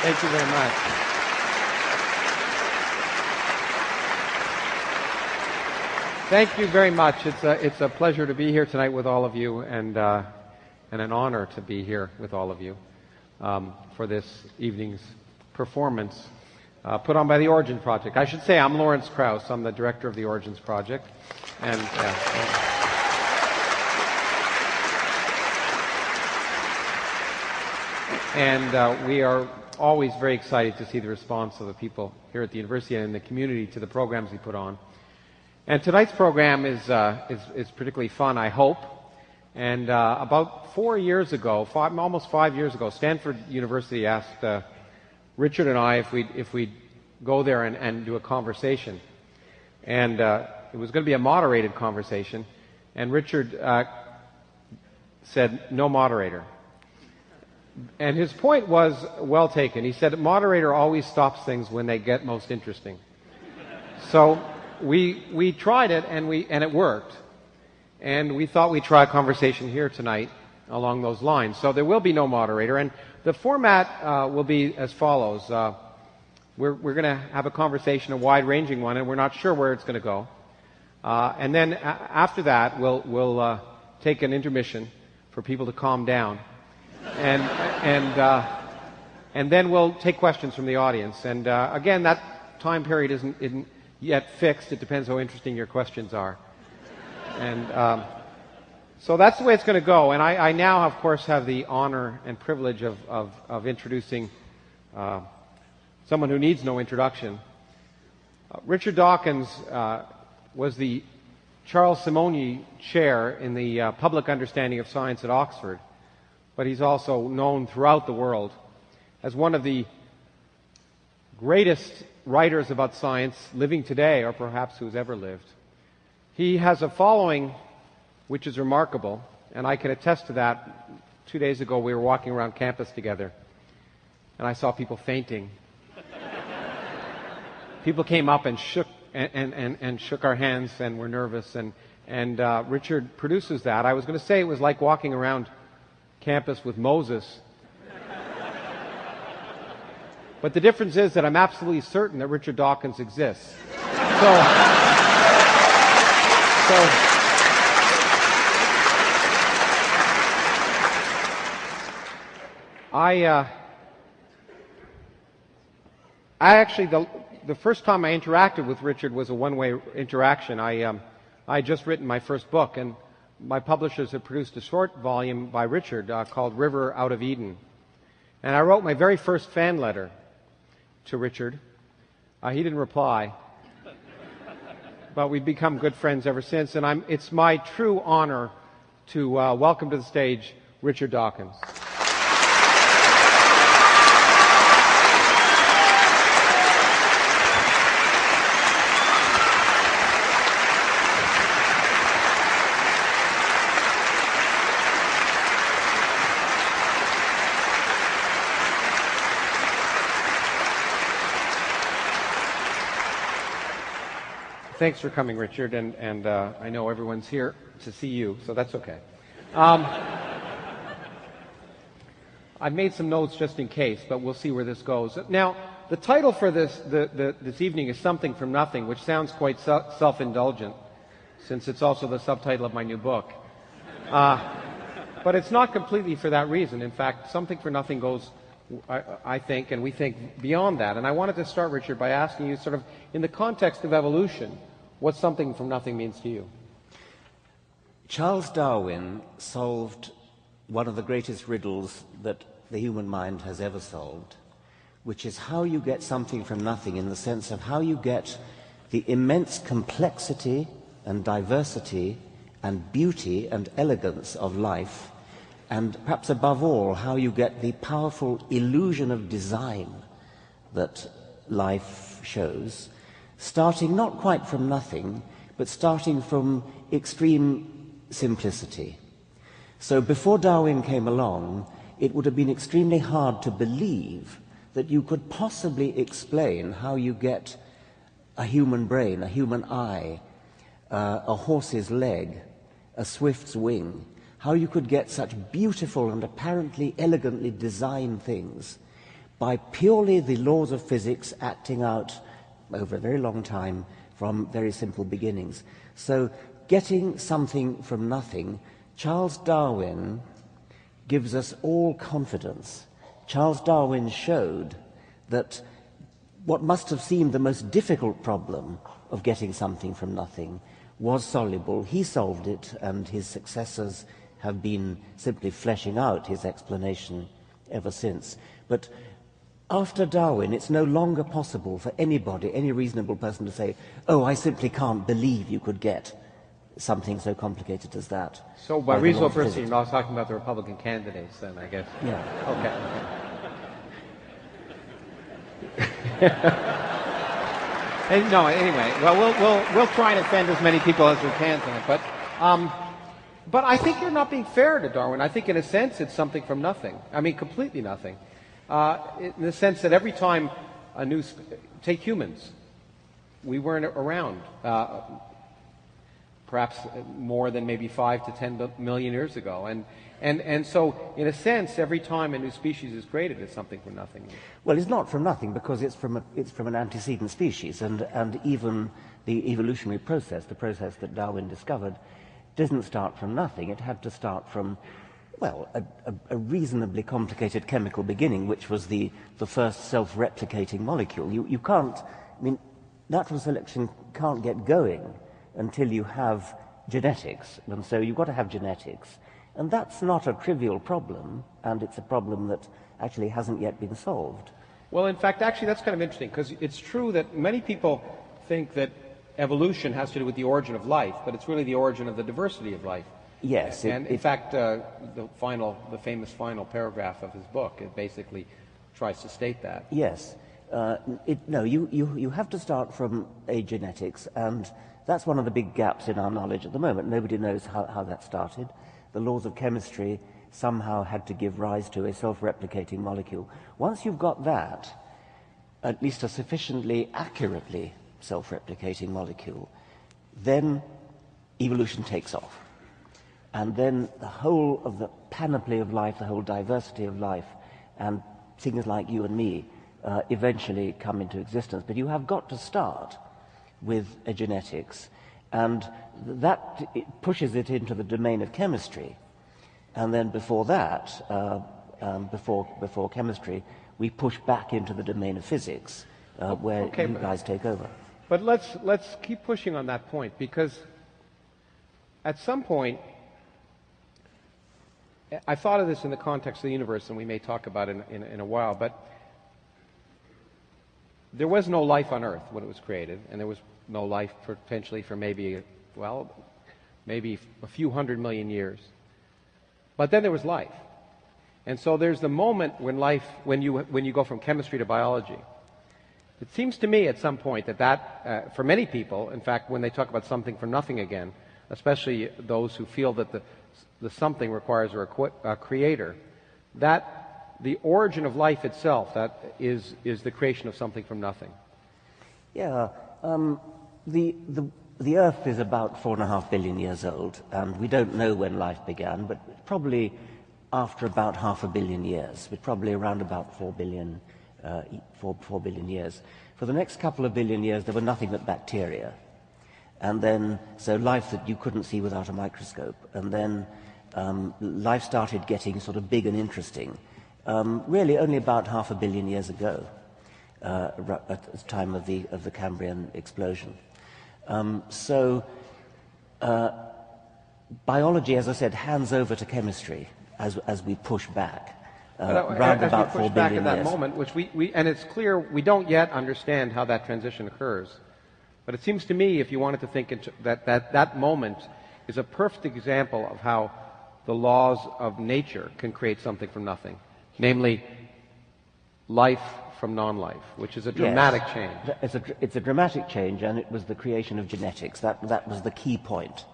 Thank you very much. Thank you very much. It's a pleasure to be here tonight with all of you, and an honor to be here with all of you for this evening's performance put on by the Origins Project. I should say I'm Lawrence Krauss. I'm the director of the Origins Project, and we are always very excited to see the response of the people here at the university and in the community to the programs we put on. And tonight's program is particularly fun, I hope. And about 4 years ago, almost 5 years ago, Stanford University asked Richard and I if we'd go there and do a conversation. And it was going to be a moderated conversation. And Richard said, no moderator. And his point was well taken. He said, a moderator always stops things when they get most interesting. So we tried it, and it worked. And we thought we'd try a conversation here tonight along those lines. So there will be no moderator. And the format will be as follows. We're going to have a conversation, a wide-ranging one, and we're not sure where it's going to go. And then after that, we'll take an intermission for people to calm down. And then we'll take questions from the audience. And again, that time period isn't yet fixed. It depends how interesting your questions are. And so that's the way it's going to go. And I now, of course, have the honor and privilege of introducing someone who needs no introduction. Richard Dawkins was the Charles Simonyi Chair in the Public Understanding of Science at Oxford, but he's also known throughout the world as one of the greatest writers about science living today, or perhaps who's ever lived. He has a following which is remarkable, and I can attest to that. 2 days ago, we were walking around campus together, and I saw people fainting. People came up and shook our hands and were nervous, and Richard produces that. I was going to say it was like walking around campus with Moses. But the difference is that I'm absolutely certain that Richard Dawkins exists. I actually, the first time I interacted with Richard was a one-way interaction. I had just written my first book, and my publishers had produced a short volume by Richard called River Out of Eden. And I wrote my very first fan letter to Richard. He didn't reply, but we've become good friends ever since, and it's my true honor to welcome to the stage Richard Dawkins. Thanks for coming, Richard, and I know everyone's here to see you, so that's okay. I've made some notes just in case, but we'll see where this goes. Now, the title for this evening is Something from Nothing, which sounds quite self-indulgent, since it's also the subtitle of my new book. But it's not completely for that reason. In fact, Something for Nothing goes, I think, and we think, beyond that. And I wanted to start, Richard, by asking you, sort of, in the context of evolution, what something from nothing means to you. Charles Darwin solved one of the greatest riddles that the human mind has ever solved, which is how you get something from nothing, in the sense of how you get the immense complexity and diversity and beauty and elegance of life, and perhaps above all, how you get the powerful illusion of design that life shows, starting not quite from nothing, but starting from extreme simplicity. So before Darwin came along, it would have been extremely hard to believe that you could possibly explain how you get a human brain, a human eye, a horse's leg, a swift's wing, how you could get such beautiful and apparently elegantly designed things, by purely the laws of physics acting out over a very long time from very simple beginnings. So getting something from nothing, Charles Darwin gives us all confidence. Charles Darwin showed that what must have seemed the most difficult problem of getting something from nothing was soluble. He solved it, and his successors have been simply fleshing out his explanation ever since. But after Darwin, it's no longer possible for anybody, any reasonable person, to say, oh, I simply can't believe you could get something so complicated as that. So by reasonable person, you're not talking about the Republican candidates then, I guess? Yeah. Okay. No, anyway, well, we'll try and offend as many people as we can tonight. But I think you're not being fair to Darwin. I think in a sense it's something from nothing. I mean, completely nothing. In the sense that every time take humans, we weren't around, perhaps more than maybe 5 to 10 million years ago. And so, in a sense, every time a new species is created, it's something from nothing. Well, it's not from nothing because it's from an antecedent species, and even the evolutionary process, the process that Darwin discovered, didn't start from nothing. It had to start from, well, a reasonably complicated chemical beginning, which was the first self-replicating molecule. You can't, I mean, natural selection can't get going until you have genetics, and so you've got to have genetics. And that's not a trivial problem, and it's a problem that actually hasn't yet been solved. Well, in fact, actually, that's kind of interesting, because it's true that many people think that evolution has to do with the origin of life, but it's really the origin of the diversity of life. Yes. And in fact, the famous final paragraph of his book, it basically tries to state that. Yes. You have to start from a genetics, and that's one of the big gaps in our knowledge at the moment. Nobody knows how that started. The laws of chemistry somehow had to give rise to a self-replicating molecule. Once you've got that, at least a sufficiently accurately self-replicating molecule, then evolution takes off. And then the whole of the panoply of life, the whole diversity of life, and things like you and me eventually come into existence. But you have got to start with a genetics, and that pushes it into the domain of chemistry. And then before that, before chemistry, we push back into the domain of physics, where you guys take over. But let's keep pushing on that point, because at some point, I thought of this in the context of the universe, and we may talk about it in a while, but there was no life on Earth when it was created, and there was no life potentially for maybe a few 100 million years. But then there was life. And so there's the moment when you go from chemistry to biology. It seems to me at some point that for many people, in fact, when they talk about something from nothing again, especially those who feel that the something requires a creator, that the origin of life itself, that is the creation of something from nothing. Yeah. The Earth is about 4.5 billion years old, and we don't know when life began, but probably after about 500 million years, but probably around about 4 billion years. For the next couple of billion years, there were nothing but bacteria. And then, so life that you couldn't see without a microscope. And then life started getting sort of big and interesting, really only about 500 million years ago, at the time of the Cambrian explosion. Biology, as I said, hands over to chemistry as we push back. Round about 4 billion years. At that moment, which and it's clear we don't yet understand how that transition occurs. But it seems to me, if you wanted to think that moment is a perfect example of how the laws of nature can create something from nothing, namely life from non-life, which is a dramatic change. It's a dramatic change, and it was the creation of genetics. That was the key point.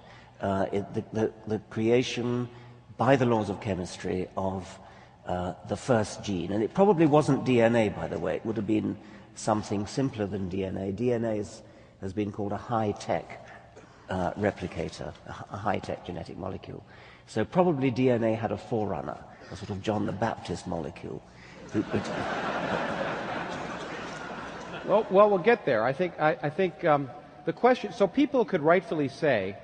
The creation by the laws of chemistry of the first gene. And it probably wasn't DNA, by the way. It would have been something simpler than DNA. DNA has been called a high-tech replicator, a high-tech genetic molecule. So probably DNA had a forerunner, a sort of John the Baptist molecule. Well, we'll get there. I think the question. So people could rightfully say,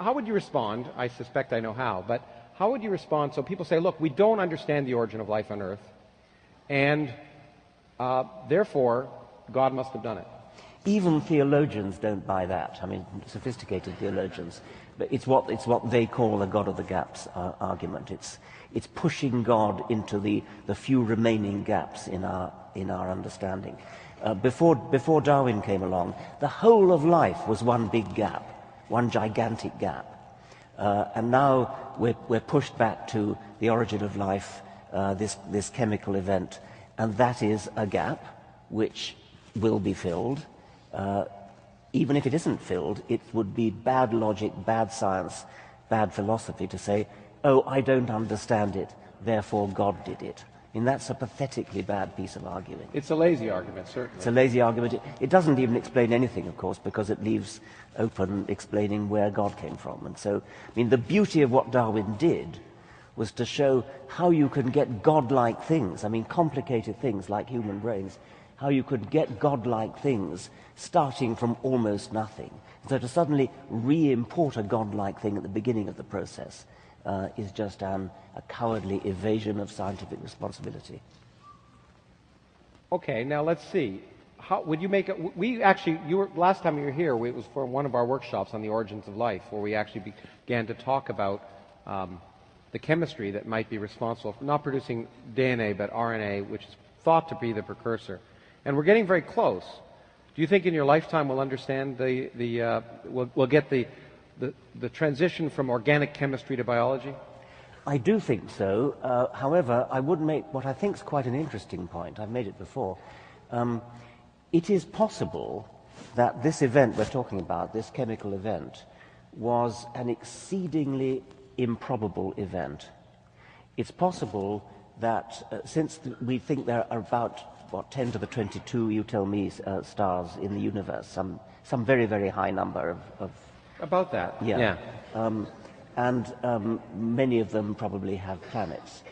how would you respond? I suspect I know how, but how would you respond? So people say, look, we don't understand the origin of life on Earth, and therefore God must have done it. Even theologians don't buy that. I mean, sophisticated theologians. But it's what they call the God of the gaps argument. It's pushing God into the few remaining gaps in our understanding. Before Darwin came along, the whole of life was one big gap, one gigantic gap. And now we're pushed back to the origin of life, this chemical event, and that is a gap which will be filled. Even if it isn't filled, it would be bad logic, bad science, bad philosophy to say, oh, I don't understand it, therefore God did it. I mean, that's a pathetically bad piece of arguing. It's a lazy argument, certainly. It's a lazy argument. It doesn't even explain anything, of course, because it leaves open explaining where God came from. And so, I mean, the beauty of what Darwin did was to show how you can get godlike things, I mean, complicated things like human brains, how you could get godlike things starting from almost nothing. So to suddenly re-import a godlike thing at the beginning of the process is just a cowardly evasion of scientific responsibility. Okay, now let's see. How would you make it? We actually, last time you were here, it was for one of our workshops on the origins of life, where we actually began to talk about the chemistry that might be responsible for not producing DNA but RNA, which is thought to be the precursor. And we're getting very close. Do you think in your lifetime we'll understand we'll get the transition from organic chemistry to biology? I do think so. However, I would make what I think is quite an interesting point. I've made it before. It is possible that this event we're talking about, this chemical event, was an exceedingly improbable event. It's possible that since we think there are about 10 to the 22, you tell me, stars in the universe, some very, very high number of about that. Yeah. And many of them probably have planets.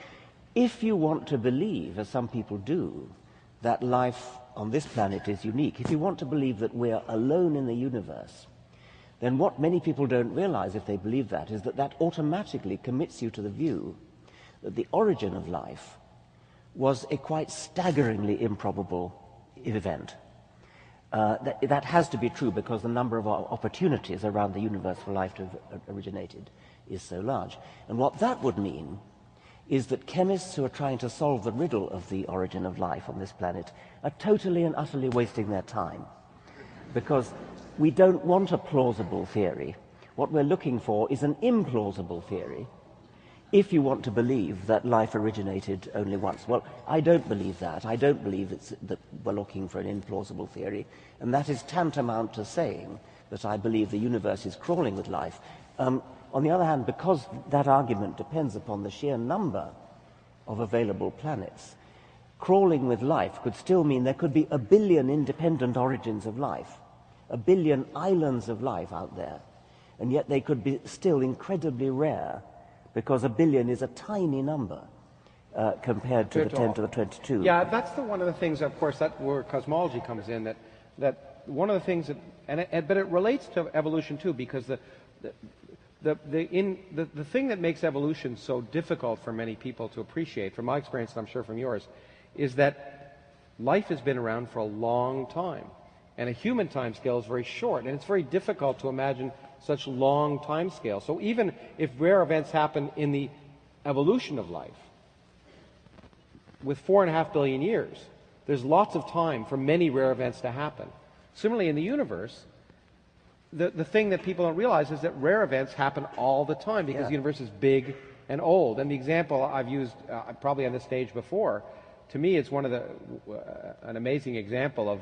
If you want to believe, as some people do, that life on this planet is unique, if you want to believe that we're alone in the universe, then what many people don't realize, if they believe that, is that that automatically commits you to the view that the origin of life was a quite staggeringly improbable event. That has to be true because the number of opportunities around the universe for life to have originated is so large. And what that would mean is that chemists who are trying to solve the riddle of the origin of life on this planet are totally and utterly wasting their time. Because we don't want a plausible theory. What we're looking for is an implausible theory, if you want to believe that life originated only once. Well, I don't believe that. I don't believe that we're looking for an implausible theory, and that is tantamount to saying that I believe the universe is crawling with life. On the other hand, because that argument depends upon the sheer number of available planets, crawling with life could still mean there could be 1 billion independent origins of life, 1 billion islands of life out there, and yet they could be still incredibly rare, because 1 billion is a tiny number compared to the 10 to the 22. Yeah, that's one of the things, of course, that where cosmology comes in. That one of the things that, but it relates to evolution too, because the thing that makes evolution so difficult for many people to appreciate, from my experience, and I'm sure from yours, is that life has been around for a long time, and a human time scale is very short, and it's very difficult to imagine such long time scale. So even if rare events happen in the evolution of life, with 4.5 billion years, there's lots of time for many rare events to happen. Similarly, in the universe, the thing that people don't realize is that rare events happen all the time because the universe is big and old. And the example I've used probably on this stage before, to me, it's one of an amazing example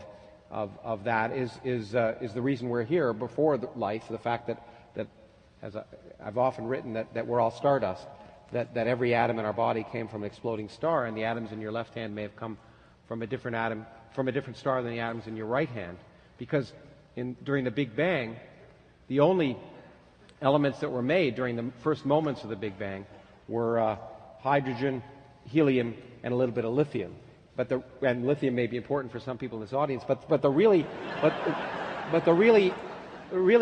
of that is the reason we're here before life, the fact that as I've often written, that we're all stardust, that every atom in our body came from an exploding star, and the atoms in your left hand may have come from a different atom, from a different star than the atoms in your right hand, because during the Big Bang, the only elements that were made during the first moments of the Big Bang were hydrogen, helium and a little bit of lithium. And lithium may be important for some people in this audience, but the really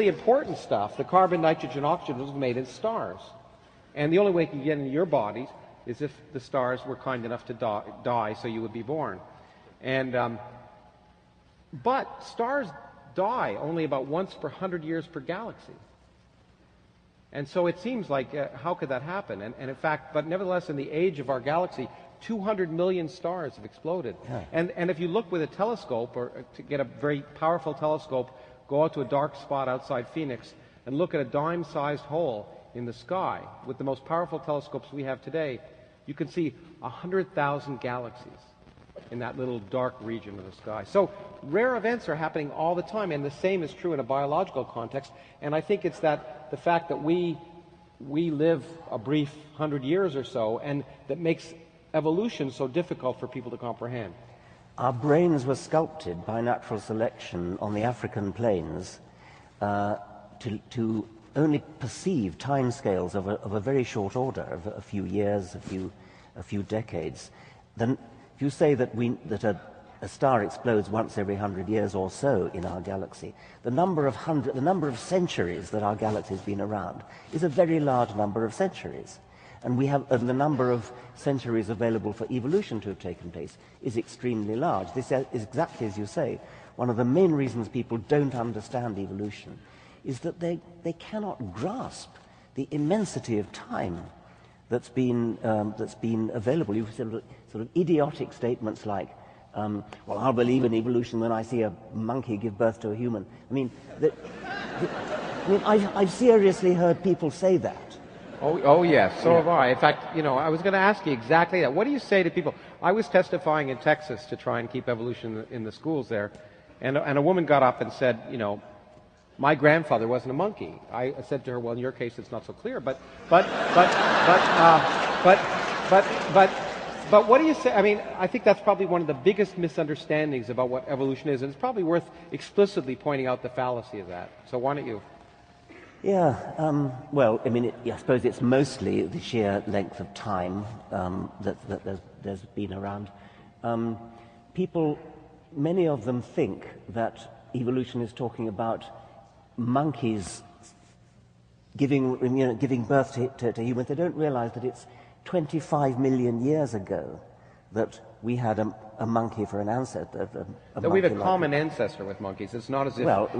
important stuff, the carbon, nitrogen, oxygen, was made in stars. And the only way it can get into your bodies is if the stars were kind enough to die so you would be born. But stars die only about once per 100 years per galaxy. And so it seems like, how could that happen? And in fact, but nevertheless, in the age of our galaxy, 200 million stars have exploded. Yeah. And if you look with a telescope, or to get a very powerful telescope, go out to a dark spot outside Phoenix and look at a dime-sized hole in the sky, with the most powerful telescopes we have today, you can see 100,000 galaxies in that little dark region of the sky. So rare events are happening all the time, and the same is true in a biological context. And I think it's that the fact that we live a brief 100 years or so, and that makes evolution so difficult for people to comprehend. Our brains were sculpted by natural selection on the African plains to only perceive timescales of a very short order, of a few years, a few decades. Then, if you say that a star explodes once every 100 years or so in our galaxy, the number of centuries that our galaxy has been around is a very large number of centuries. And the number of centuries available for evolution to have taken place is extremely large. This is exactly as you say. One of the main reasons people don't understand evolution is that they cannot grasp the immensity of time that's been available. You sort of idiotic statements like, well, I'll believe in evolution when I see a monkey give birth to a human. I mean, I've seriously heard people say that. Oh yes, so have I. In fact, I was going to ask you exactly that. What do you say to people? I was testifying in Texas to try and keep evolution in the schools there, and a woman got up and said, my grandfather wasn't a monkey. I said to her, well, in your case, it's not so clear, but what do you say? I mean, I think that's probably one of the biggest misunderstandings about what evolution is, and it's probably worth explicitly pointing out the fallacy of that. So why don't you? Yeah, well, I mean, I suppose it's mostly the sheer length of time that there's been around. People, many of them think that evolution is talking about monkeys giving birth to humans. They don't realize that it's 25 million years ago that we had a monkey for an ancestor. That we have a common ancestor with monkeys. It's not as if... Well,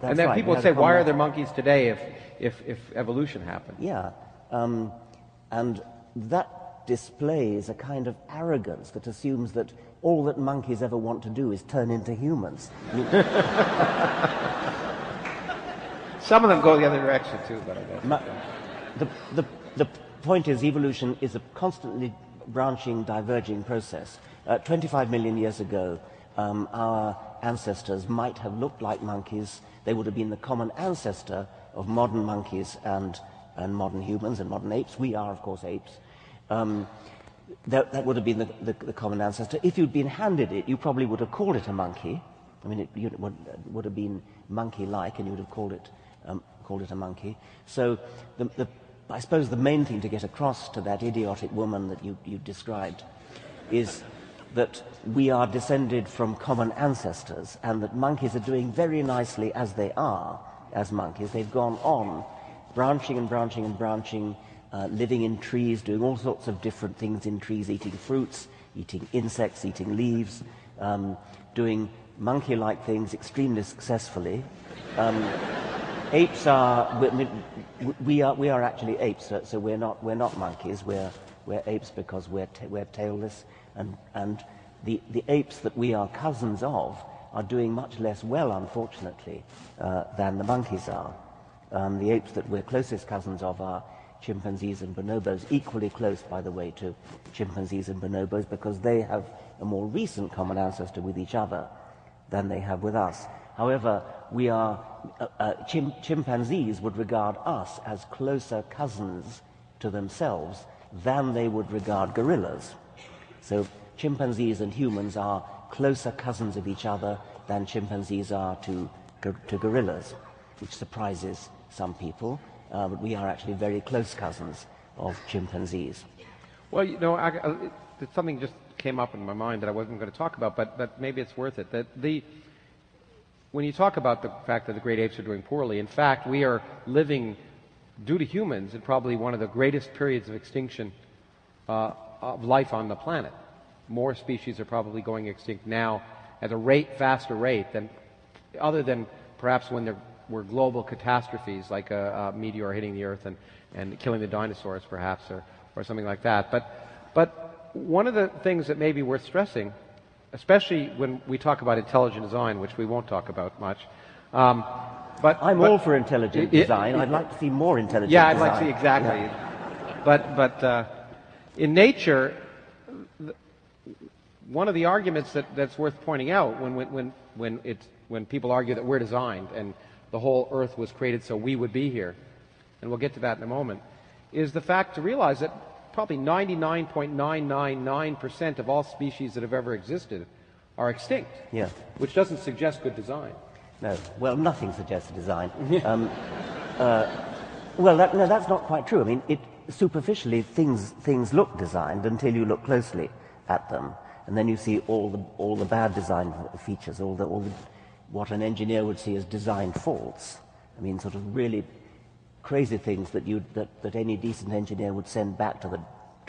and then right. People say, why are there monkeys today if evolution happened? Yeah, and that displays a kind of arrogance that assumes that all that monkeys ever want to do is turn into humans. I mean, some of them go the other direction too, but I guess. The point is, evolution is a constantly branching, diverging process. 25 million years ago, our ancestors might have looked like monkeys. They would have been the common ancestor of modern monkeys and modern humans and modern apes. We are, of course, apes. That would have been the common ancestor. If you'd been handed it, you probably would have called it a monkey. I mean, it would have been monkey-like, and you would have called it a monkey. So I suppose the main thing to get across to that idiotic woman that you described is that we are descended from common ancestors, and that monkeys are doing very nicely as they are, as monkeys. They've gone on, branching and branching and branching, living in trees, doing all sorts of different things in trees, eating fruits, eating insects, eating leaves, doing monkey-like things extremely successfully. Apes are, we are actually apes, so we're not monkeys. We're apes because we're tailless, and the apes that we are cousins of are doing much less well, unfortunately, than the monkeys are. The apes that we're closest cousins of are chimpanzees and bonobos, equally close, by the way, to chimpanzees and bonobos, because they have a more recent common ancestor with each other than they have with us. However, we are chimpanzees would regard us as closer cousins to themselves than they would regard gorillas. So chimpanzees and humans are closer cousins of each other than chimpanzees are to gorillas, which surprises some people. But we are actually very close cousins of chimpanzees. Well, something just came up in my mind that I wasn't going to talk about, but maybe it's worth it. When you talk about the fact that the great apes are doing poorly, in fact, we are living, due to humans, in probably one of the greatest periods of extinction of life on the planet. More species are probably going extinct now at a faster rate than, other than perhaps when there were global catastrophes like a meteor hitting the Earth and killing the dinosaurs, perhaps, or something like that. But one of the things that may be worth stressing, especially when we talk about intelligent design, which we won't talk about much. But I'm all for intelligent design. I'd like to see more intelligent design. I'd like to see exactly. Yeah. But in nature, one of the arguments that's worth pointing out when people argue that we're designed and the whole Earth was created so we would be here, and we'll get to that in a moment, is the fact to realize that probably 99.999% of all species that have ever existed are extinct. Yeah. Which doesn't suggest good design. No. Well, nothing suggests design. Well, that's not quite true. I mean, superficially, things look designed until you look closely at them, and then you see all the bad design features, all the what an engineer would see as design faults. I mean, sort of really crazy things that any decent engineer would send back to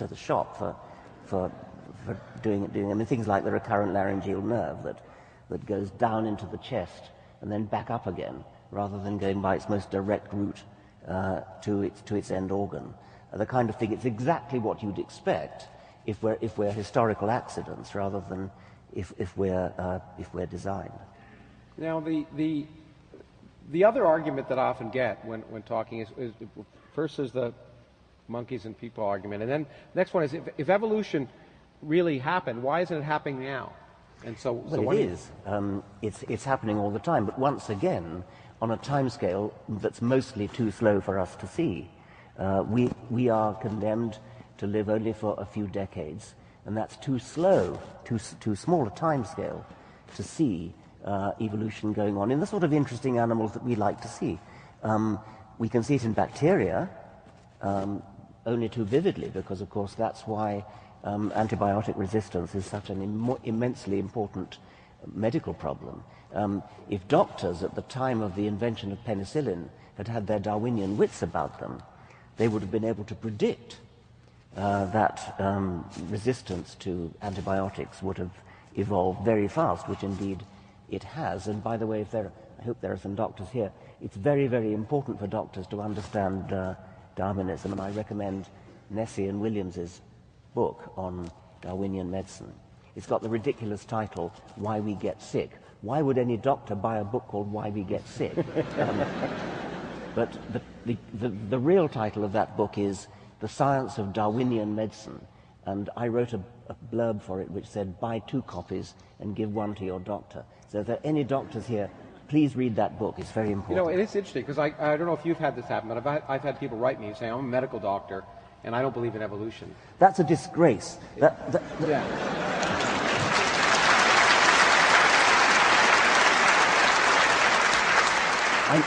the shop for doing. I mean, things like the recurrent laryngeal nerve that goes down into the chest and then back up again, rather than going by its most direct route to its end organ. The kind of thing. It's exactly what you'd expect if we're historical accidents, rather than if we're designed. Now, the other argument that I often get when talking is first is the monkeys and people argument, and then the next one is if evolution really happened, why isn't it happening now? And so, it is. It's happening all the time, but once again, on a timescale that's mostly too slow for us to see. We are condemned to live only for a few decades, and that's too slow, too small a timescale to see evolution going on in the sort of interesting animals that we like to see. We can see it in bacteria only too vividly, because, of course, that's why antibiotic resistance is such an immensely important medical problem. If doctors at the time of the invention of penicillin had their Darwinian wits about them, they would have been able to predict that resistance to antibiotics would have evolved very fast, which indeed it has. And by the way, I hope there are some doctors here, it's very, very important for doctors to understand Darwinism, and I recommend Nessie and Williams's book on Darwinian medicine. It's got the ridiculous title, Why We Get Sick. Why would any doctor buy a book called Why We Get Sick? But the real title of that book is The Science of Darwinian Medicine, and I wrote a blurb for it which said, buy 2 copies and give 1 to your doctor. So if there are any doctors here, please read that book. It's very important. You know, it is interesting, because I don't know if you've had this happen, but I've had people write me saying, I'm a medical doctor, and I don't believe in evolution. That's a disgrace. Yeah.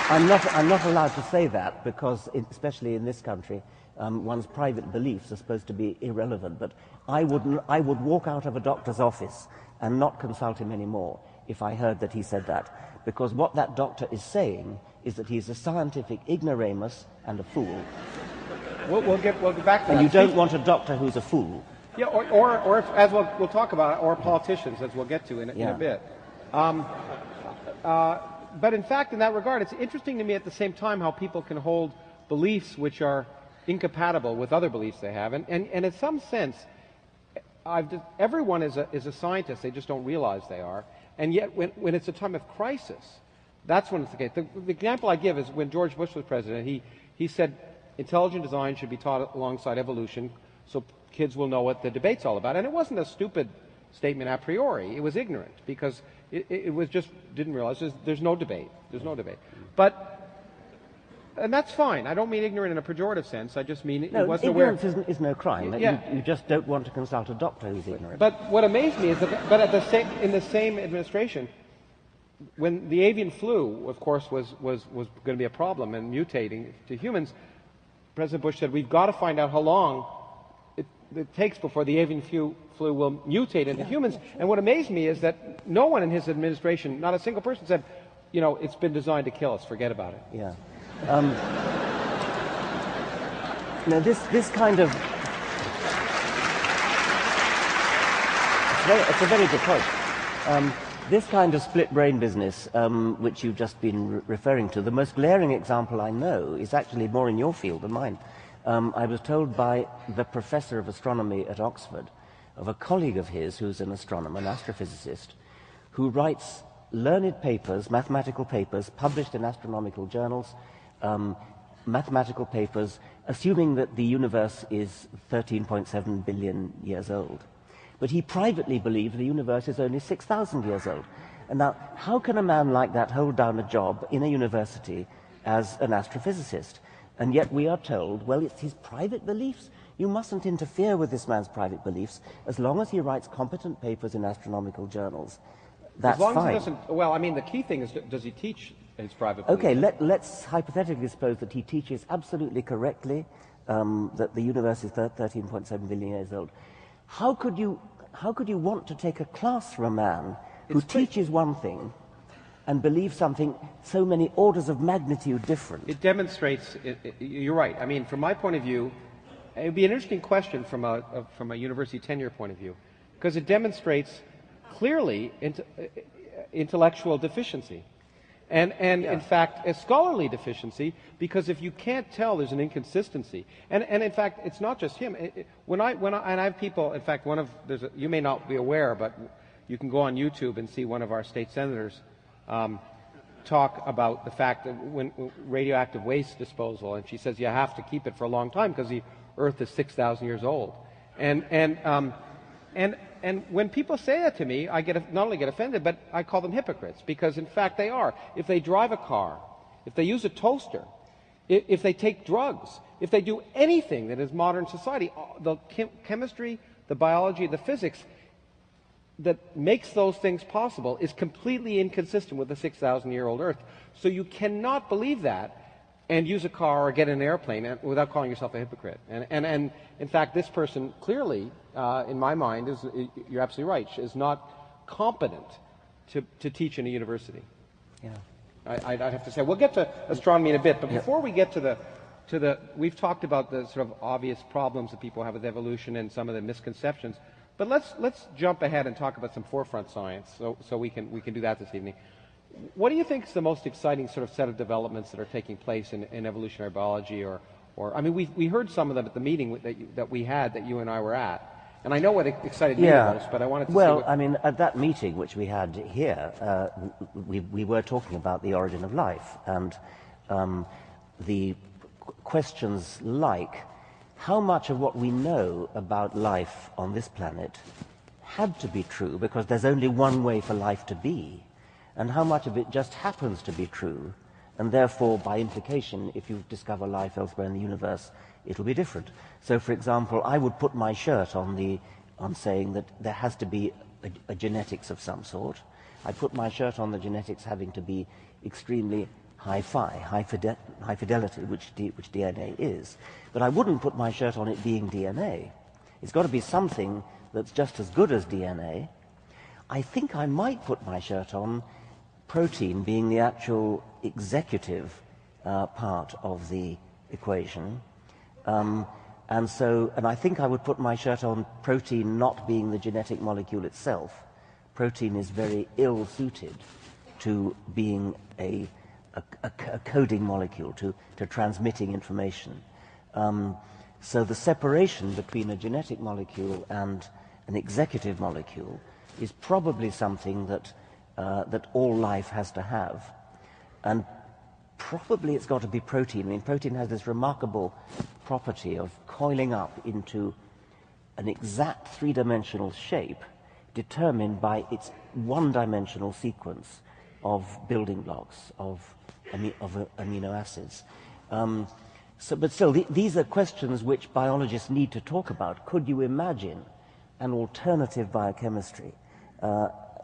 I'm not allowed to say that, because, especially in this country, one's private beliefs are supposed to be irrelevant. But I would walk out of a doctor's office and not consult him anymore if I heard that he said that, because what that doctor is saying is that he's a scientific ignoramus and a fool. We'll get back to that. And you don't want a doctor who's a fool. Yeah, or as we'll talk about, or politicians, as we'll get to in a bit. But in fact, in that regard, it's interesting to me at the same time how people can hold beliefs which are incompatible with other beliefs they have. And in some sense, everyone is a scientist. They just don't realize they are. And yet, when it's a time of crisis, that's when it's the case. The example I give is when George Bush was president, he said intelligent design should be taught alongside evolution so kids will know what the debate's all about. And it wasn't a stupid statement a priori. It was ignorant, because it was just didn't realize there's no debate. There's no debate. And that's fine. I don't mean ignorant in a pejorative sense. I just mean it wasn't aware. Ignorance is no crime. You just don't want to consult a doctor who's ignorant. But what amazed me is that, in the same administration, when the avian flu, of course, was going to be a problem and mutating to humans, President Bush said, we've got to find out how long it takes before the avian flu will mutate into humans. And what amazed me is that no one in his administration, not a single person, said, you know, it's been designed to kill us, forget about it. Yeah. Now, this kind of... It's a very good point. This kind of split brain business, which you've just been referring to, the most glaring example I know is actually more in your field than mine. I was told by the professor of astronomy at Oxford of a colleague of his who's an astronomer, an astrophysicist, who writes learned papers, mathematical papers, published in astronomical journals, mathematical papers, assuming that the universe is 13.7 billion years old. But he privately believed the universe is only 6,000 years old. And now, how can a man like that hold down a job in a university as an astrophysicist? And yet we are told, well, it's his private beliefs. You mustn't interfere with this man's private beliefs as long as he writes competent papers in astronomical journals. That's fine. As long as he doesn't, well, I mean, the key thing is, does he teach his private beliefs? Okay, let's hypothetically suppose that he teaches absolutely correctly that the universe is 13.7 billion years old. How could you want to take a class from a man who teaches one thing and believes something so many orders of magnitude different? It demonstrates, you're right. I mean, from my point of view, it would be an interesting question from a university tenure point of view, because it demonstrates clearly intellectual deficiency. And in fact, a scholarly deficiency, because if you can't tell, there's an inconsistency. And in fact, it's not just him. And I have people, in fact, you may not be aware, but you can go on YouTube and see one of our state senators talk about the fact that when radioactive waste disposal, and she says you have to keep it for a long time because the Earth is 6,000 years old. And when people say that to me, I not only get offended, but I call them hypocrites, because in fact they are. If they drive a car, if they use a toaster, if they take drugs, if they do anything that is modern society, the chemistry, the biology, the physics that makes those things possible is completely inconsistent with the 6,000-year-old Earth. So you cannot believe that and use a car or get an airplane without calling yourself a hypocrite. And in fact, this person clearly, in my mind, you're absolutely right, is not competent to teach in a university. Yeah. I'd have to say. We'll get to astronomy in a bit, but before we get to the, we've talked about the sort of obvious problems that people have with evolution and some of the misconceptions. But let's jump ahead and talk about some forefront science, so we can do that this evening. What do you think is the most exciting sort of set of developments that are taking place in evolutionary biology, or I mean, we heard some of them at the meeting that we had, that you and I were at, and I know what excited me the most, but I wanted to see I mean, at that meeting which we had here, we were talking about the origin of life, and the questions like how much of what we know about life on this planet had to be true because there's only one way for life to be, and how much of it just happens to be true, and therefore, by implication, if you discover life elsewhere in the universe, it'll be different. So, for example, I would put my shirt on saying that there has to be a genetics of some sort. I put my shirt on the genetics having to be extremely high fidelity, which DNA is. But I wouldn't put my shirt on it being DNA. It's got to be something that's just as good as DNA. I think I might put my shirt on protein being the actual executive part of the equation. And I think I would put my shirt on protein not being the genetic molecule itself. Protein is very ill-suited to being a coding molecule, to transmitting information. So the separation between a genetic molecule and an executive molecule is probably something that all life has to have. And probably it's got to be protein. I mean, protein has this remarkable property of coiling up into an exact three-dimensional shape determined by its one-dimensional sequence of building blocks, of amino acids. But still, these are questions which biologists need to talk about. Could you imagine an alternative biochemistry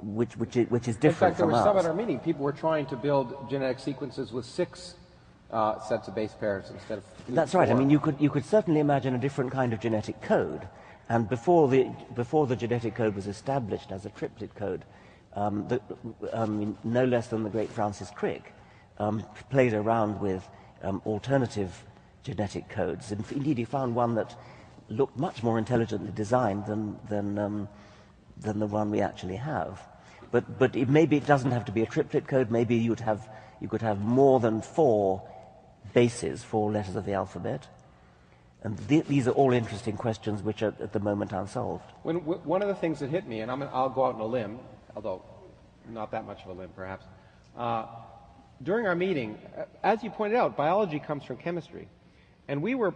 which is different from ours? In fact, there were some at our meeting. People were trying to build genetic sequences with 6 sets of base pairs instead of 4. That's right. I mean, you could certainly imagine a different kind of genetic code. And before the genetic code was established as a triplet code, no less than the great Francis Crick played around with alternative genetic codes. And indeed, he found one that looked much more intelligently designed than the one we actually have. But maybe it doesn't have to be a triplet code. Maybe you could have more than 4 bases, 4 letters of the alphabet. And these are all interesting questions which are at the moment unsolved. One of the things that hit me, and I'll go out on a limb, although not that much of a limb perhaps, during our meeting, as you pointed out, biology comes from chemistry. And we were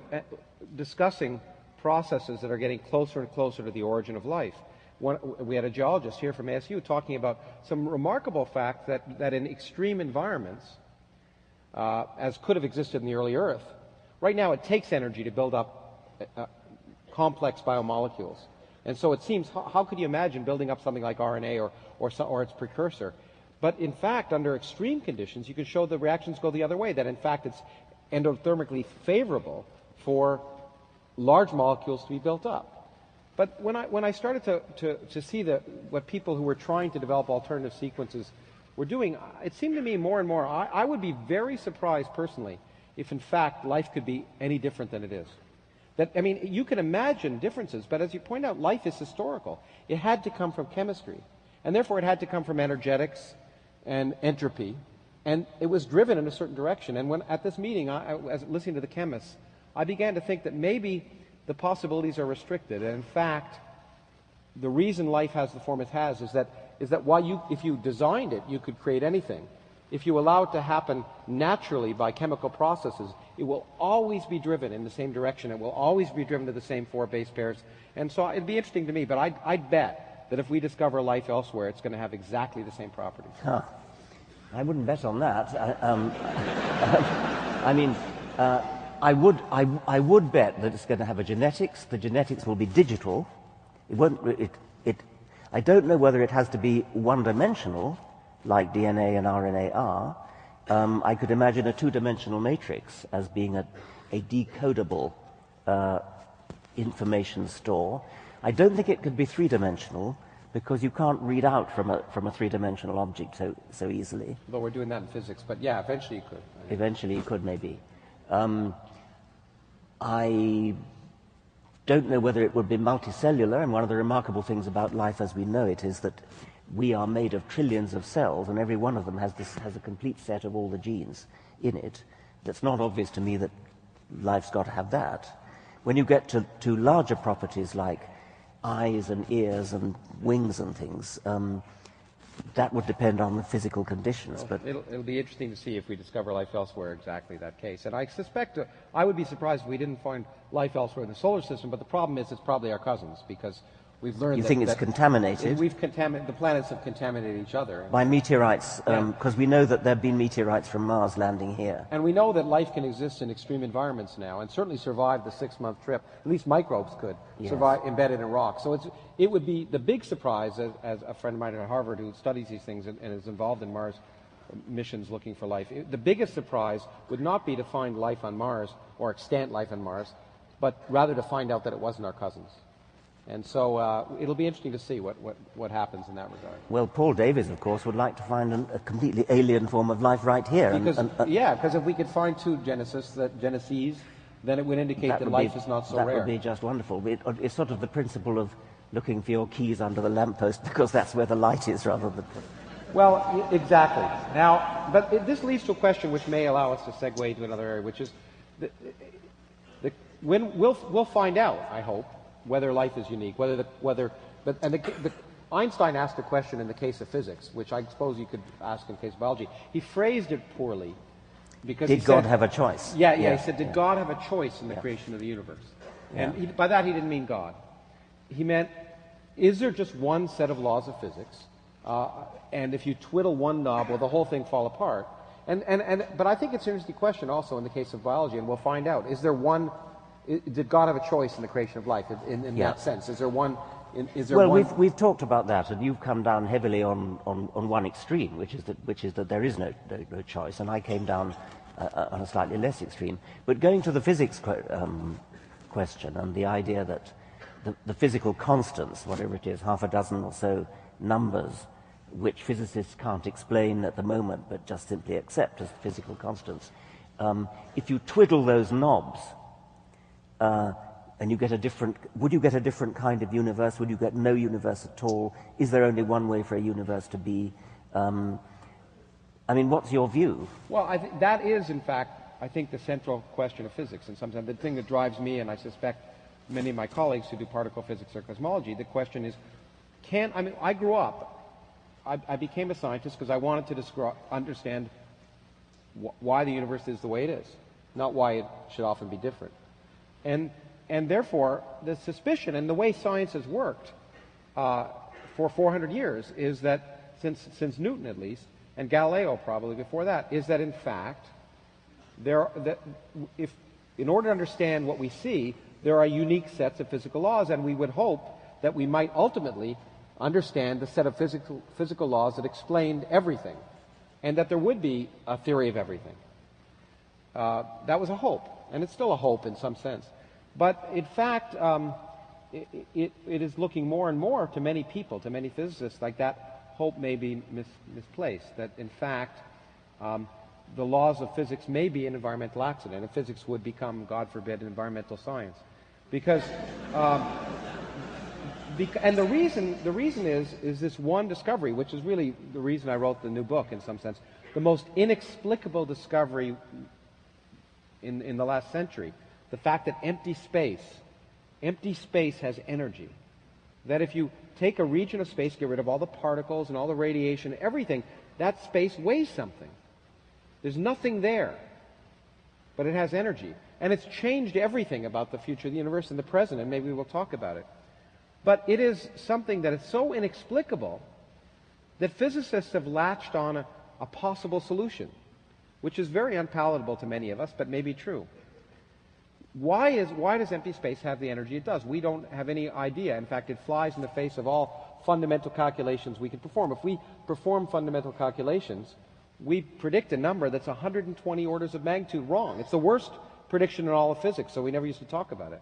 discussing processes that are getting closer and closer to the origin of life. We had a geologist here from ASU talking about some remarkable fact that in extreme environments, as could have existed in the early Earth, right now it takes energy to build up complex biomolecules. And so it seems, how could you imagine building up something like RNA or its precursor? But in fact, under extreme conditions, you can show the reactions go the other way, that in fact it's endothermically favorable for large molecules to be built up. But when I started to see what people who were trying to develop alternative sequences were doing, it seemed to me more and more, I would be very surprised personally if in fact life could be any different than it is. I mean, you can imagine differences, but as you point out, life is historical. It had to come from chemistry, and therefore it had to come from energetics and entropy, and it was driven in a certain direction. And when at this meeting, as listening to the chemists, I began to think that maybe the possibilities are restricted, and in fact, the reason life has the form it has is that while if you designed it, you could create anything. If you allow it to happen naturally by chemical processes, it will always be driven in the same direction. It will always be driven to the same 4 base pairs. And so it'd be interesting to me, but I'd bet that if we discover life elsewhere, it's going to have exactly the same properties. Huh. I wouldn't bet on that. I would bet that it's going to have a genetics. The genetics will be digital. It won't. I don't know whether it has to be one-dimensional, like DNA and RNA are. I could imagine a 2-dimensional matrix as being a decodable information store. I don't think it could be 3-dimensional because you can't read out from a 3-dimensional object so easily. Though we're doing that in physics, but yeah, eventually you could. Eventually you could, maybe. I don't know whether it would be multicellular, and one of the remarkable things about life as we know it is that we are made of trillions of cells, and every one of them has a complete set of all the genes in it. That's not obvious to me that life's got to have that. When you get to larger properties like eyes and ears and wings and things, that would depend on the physical conditions. Well, but it'll be interesting to see if we discover life elsewhere exactly that case. And I suspect, I would be surprised if we didn't find life elsewhere in the solar system, but the problem is it's probably our cousins, because we've learned You think it's contaminated? The planets have contaminated each other. By meteorites, because we know that there have been meteorites from Mars landing here. And we know that life can exist in extreme environments now, and certainly survive the 6-month trip. At least microbes could survive embedded in rock. So it would be the big surprise, as a friend of mine at Harvard who studies these things and is involved in Mars missions looking for life. The biggest surprise would not be to find life on Mars or extant life on Mars, but rather to find out that it wasn't our cousins. And so it'll be interesting to see what happens in that regard. Well, Paul Davies, of course, would like to find a completely alien form of life right here. Because if we could find 2 geneses, then it would indicate that life is not so rare. That would be just wonderful. It's sort of the principle of looking for your keys under the lamppost, because that's where the light is rather than... Well, exactly. Now, but this leads to a question which may allow us to segue to another area, which is when we'll find out, I hope, whether life is unique, Einstein asked a question in the case of physics, which I suppose you could ask in the case of biology. He phrased it poorly because Did God have a choice? Yeah, he said, did God have a choice in the creation of the universe? And by that he didn't mean God. He meant, is there just one set of laws of physics, and if you twiddle one knob, will the whole thing fall apart? But I think it's an interesting question also in the case of biology, and we'll find out. Did God have a choice in the creation of life in that sense? Is there one? We've talked about that, and you've come down heavily on one extreme, which is that there is no choice, and I came down on a slightly less extreme. But going to the physics question and the idea the physical constants, whatever it is, half a dozen or so numbers, which physicists can't explain at the moment, but just simply accept as physical constants. If you twiddle those knobs, and you get would you get a different kind of universe? Would you get no universe at all? Is there only one way for a universe to be? I mean, what's your view? Well, I think that is, in fact, I think the central question of physics, and sometimes the thing that drives me, and I suspect many of my colleagues who do particle physics or cosmology, the question is, I grew up, I became a scientist because I wanted to understand why the universe is the way it is, not why it should often be different. And therefore, the suspicion and the way science has worked for 400 years is that, since Newton at least, and Galileo probably before that, is that in fact, if in order to understand what we see, there are unique sets of physical laws, and we would hope that we might ultimately understand the set of physical laws that explained everything, and that there would be a theory of everything. That was a hope, and it's still a hope in some sense. But in fact, it is looking more and more to many people, to many physicists, like that hope may be misplaced, that in fact the laws of physics may be an environmental accident, and physics would become, God forbid, an environmental science. Because and the reason is this one discovery, which is really the reason I wrote the new book in some sense, the most inexplicable discovery in the last century, the fact that empty space has energy. That if you take a region of space, get rid of all the particles and all the radiation, everything, that space weighs something. There's nothing there, but it has energy. And it's changed everything about the future of the universe and the present, and maybe we'll talk about it. But it is something that is so inexplicable that physicists have latched on a possible solution, which is very unpalatable to many of us, but may be true. Why does empty space have the energy it does? We don't have any idea. In fact, it flies in the face of all fundamental calculations we can perform. If we perform fundamental calculations, we predict a number that's 120 orders of magnitude wrong. It's the worst prediction in all of physics, so we never used to talk about it.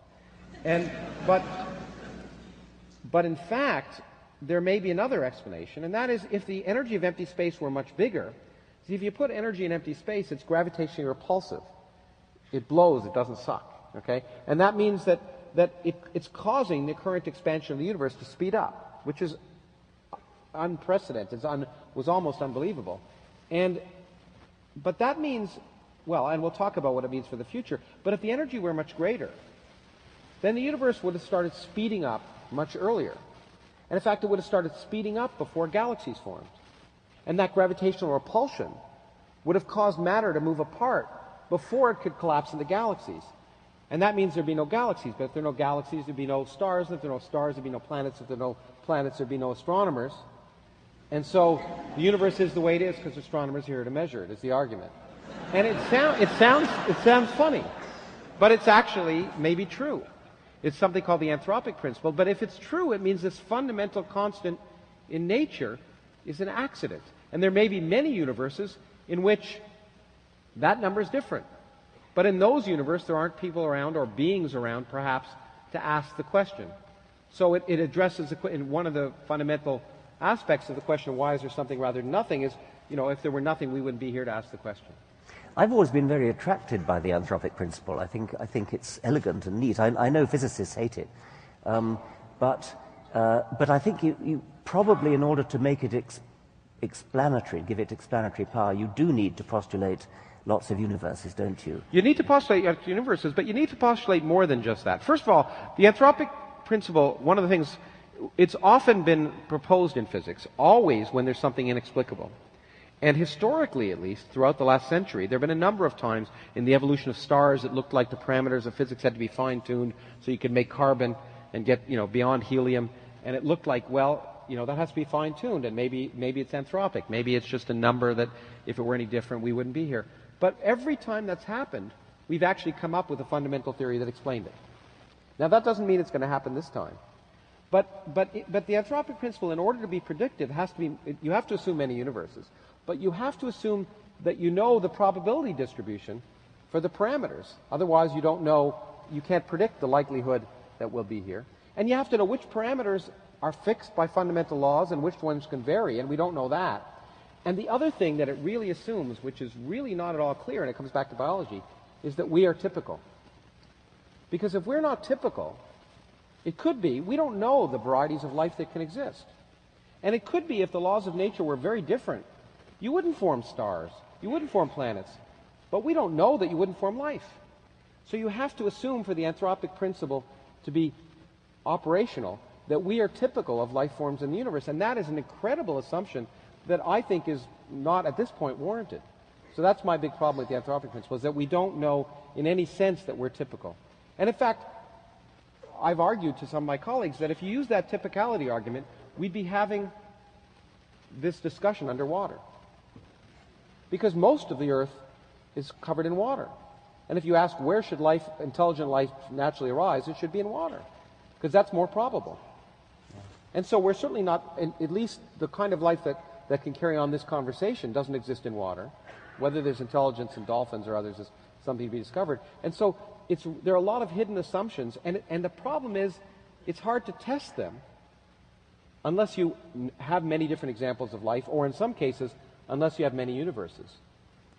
But in fact, there may be another explanation, and that is if the energy of empty space were much bigger, see, if you put energy in empty space, it's gravitationally repulsive. It blows, it doesn't suck. Okay? And that means that it's causing the current expansion of the universe to speed up, which is unprecedented, was almost unbelievable. But that means, well, and we'll talk about what it means for the future, but if the energy were much greater, then the universe would have started speeding up much earlier. And in fact, it would have started speeding up before galaxies formed. And that gravitational repulsion would have caused matter to move apart before it could collapse into galaxies. And that means there'd be no galaxies. But if there are no galaxies, there'd be no stars. If there are no stars, there'd be no planets. If there are no planets, there'd be no astronomers. And so the universe is the way it is because astronomers are here to measure it, is the argument. And it sounds funny, but it's actually maybe true. It's something called the anthropic principle. But if it's true, it means this fundamental constant in nature is an accident. And there may be many universes in which that number is different. But in those universes, there aren't people around or beings around, perhaps, to ask the question. So it addresses one of the fundamental aspects of the question of why is there something rather than nothing is, if there were nothing, we wouldn't be here to ask the question. I've always been very attracted by the anthropic principle. I think it's elegant and neat. I know physicists hate it. But I think you probably, in order to make it explanatory, give it explanatory power, you do need to postulate lots of universes, don't you? You need to postulate universes, but you need to postulate more than just that. First of all, the anthropic principle, one of the things, it's often been proposed in physics, always when there's something inexplicable. And historically, at least, throughout the last century, there have been a number of times in the evolution of stars it looked like the parameters of physics had to be fine-tuned so you could make carbon and get, beyond helium. And it looked like, that has to be fine-tuned, and maybe it's anthropic. Maybe it's just a number that, if it were any different, we wouldn't be here. But every time that's happened, we've actually come up with a fundamental theory that explained it. Now, that doesn't mean it's going to happen this time. But the anthropic principle, in order to be predictive, you have to assume many universes. But you have to assume that you know the probability distribution for the parameters. Otherwise, you can't predict the likelihood that we'll be here. And you have to know which parameters are fixed by fundamental laws and which ones can vary, and we don't know that. And the other thing that it really assumes, which is really not at all clear, and it comes back to biology, is that we are typical. Because if we're not typical, it could be, we don't know the varieties of life that can exist. And it could be if the laws of nature were very different. You wouldn't form stars. You wouldn't form planets. But we don't know that you wouldn't form life. So you have to assume for the anthropic principle to be operational that we are typical of life forms in the universe. And that is an incredible assumption that I think is not at this point warranted. So that's my big problem with the anthropic principle, is that we don't know in any sense that we're typical. And in fact, I've argued to some of my colleagues that if you use that typicality argument, we'd be having this discussion underwater. Because most of the Earth is covered in water. And if you ask where should life, intelligent life naturally arise, it should be in water. Because that's more probable. And so we're certainly not, at least the kind of life that can carry on this conversation doesn't exist in water. Whether there's intelligence in dolphins or others is something to be discovered. And so there are a lot of hidden assumptions, and the problem is it's hard to test them unless you have many different examples of life, or in some cases, unless you have many universes.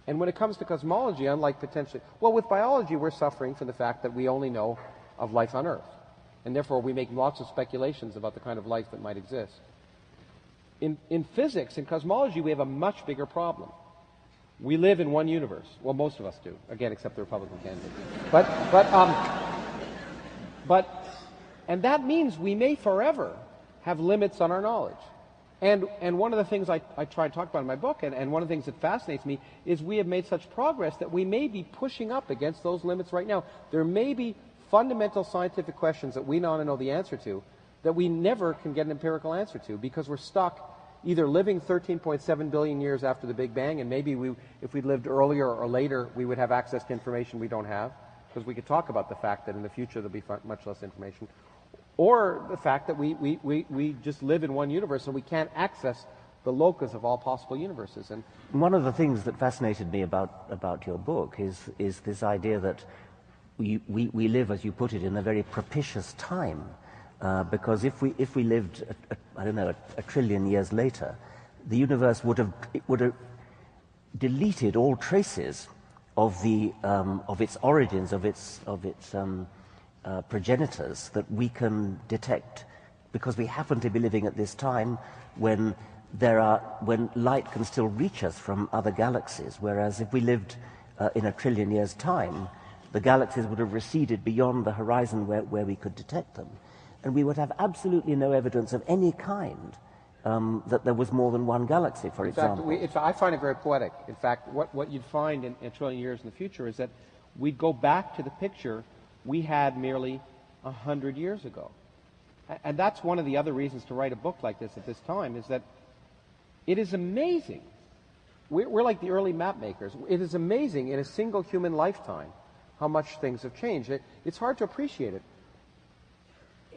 And when it comes to cosmology, unlike potentially, well, with biology, we're suffering from the fact that we only know of life on Earth. And therefore, we make lots of speculations about the kind of life that might exist. In physics, in cosmology, we have a much bigger problem. We live in one universe. Well, most of us do. Again, except the Republican candidate. And that means we may forever have limits on our knowledge. And one of the things I try to talk about in my book, and one of the things that fascinates me, is we have made such progress that we may be pushing up against those limits right now. There may be fundamental scientific questions that we want to know the answer to that we never can get an empirical answer to because we're stuck either living 13.7 billion years after the Big Bang, and maybe if we'd lived earlier or later, we would have access to information we don't have, because we could talk about the fact that in the future there'll be much less information, or the fact that we just live in one universe and we can't access the locus of all possible universes. And one of the things that fascinated me about your book is this idea that we live, as you put it, in a very propitious time. Because if we lived, I don't know, a trillion years later, the universe would have deleted all traces of its origins, of its progenitors that we can detect, because we happen to be living at this time when light can still reach us from other galaxies. Whereas if we lived in a trillion years' time, the galaxies would have receded beyond the horizon where we could detect them. And we would have absolutely no evidence of any kind that there was more than one galaxy, for example. In fact, I find it very poetic. In fact, what you'd find in a trillion years in the future is that we'd go back to the picture we had merely 100 years ago. And that's one of the other reasons to write a book like this at this time, is that it is amazing. We're like the early map makers. It is amazing in a single human lifetime how much things have changed. It's hard to appreciate it.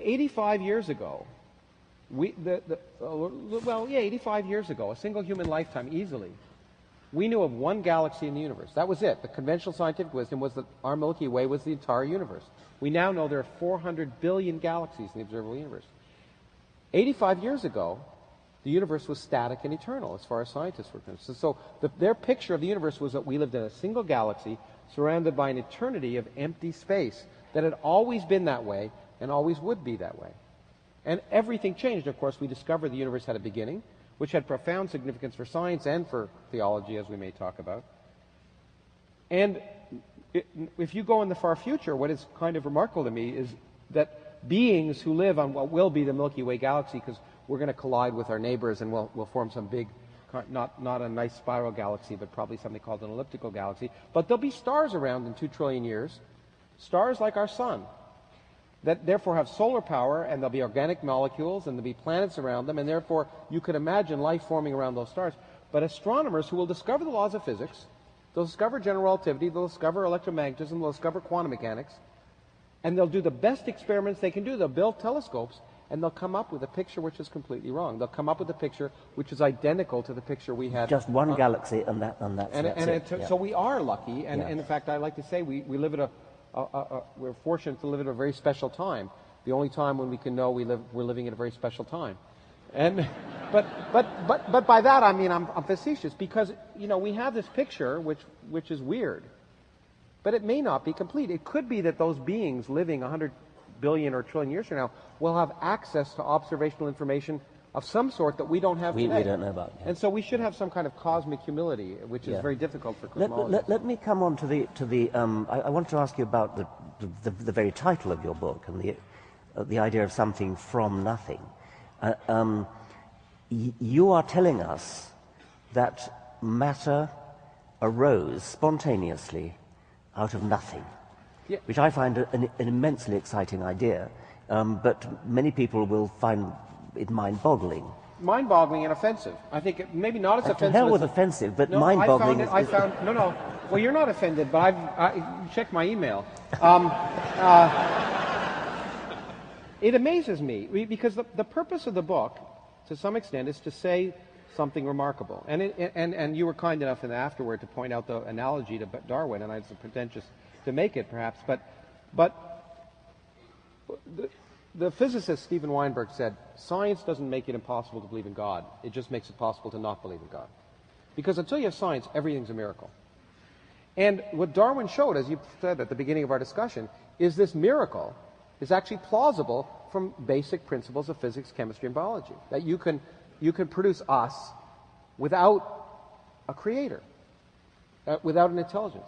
85 years ago, 85 years ago, a single human lifetime easily, we knew of one galaxy in the universe. That was it. The conventional scientific wisdom was that our Milky Way was the entire universe. We now know there are 400 billion galaxies in the observable universe. 85 years ago, the universe was static and eternal as far as scientists were concerned. So their picture of the universe was that we lived in a single galaxy surrounded by an eternity of empty space, that had always been that way and always would be that way. And everything changed. Of course, we discovered the universe had a beginning, which had profound significance for science and for theology, as we may talk about. And if you go in the far future, what is kind of remarkable to me is that beings who live on what will be the Milky Way galaxy, because we're going to collide with our neighbors and we'll form some big, not a nice spiral galaxy, but probably something called an elliptical galaxy. But there'll be stars around in 2 trillion years, stars like our sun, that therefore have solar power, and there'll be organic molecules, and there'll be planets around them, and therefore you could imagine life forming around those stars. But astronomers who will discover the laws of physics, they'll discover general relativity, they'll discover electromagnetism, they'll discover quantum mechanics, and they'll do the best experiments they can do. They'll build telescopes, and they'll come up with a picture which is completely wrong. They'll come up with a picture which is identical to the picture we had. Just one galaxy, and that's it. So we are lucky, and in fact, I like to say we live at we're fortunate to live at a very special time. the only time when we can know we're living in a very special time. And but by that I mean I'm facetious, because we have this picture which is weird, but it may not be complete. It could be that those beings living 100 billion or trillion years from now will have access to observational information of some sort that we don't have today. We don't know about. Yeah. And so we should have some kind of cosmic humility, which is very difficult for cosmologists. Let me come on to the. I want to ask you about the very title of your book and the idea of something from nothing. You are telling us that matter arose spontaneously out of nothing, which I find an immensely exciting idea, but many people will find it mind-boggling. Mind-boggling and offensive. I think maybe not as offensive. To hell with offensive, but mind-boggling. Well, you're not offended, but I checked my email. It amazes me because the purpose of the book, to some extent, is to say something remarkable. And you were kind enough in the afterward to point out the analogy to Darwin, and it's pretentious to make it, perhaps. But the physicist Steven Weinberg said, science doesn't make it impossible to believe in God. It just makes it possible to not believe in God. Because until you have science, everything's a miracle. And what Darwin showed, as you said at the beginning of our discussion, is this miracle is actually plausible from basic principles of physics, chemistry, and biology. That you can produce us without a creator, without an intelligence.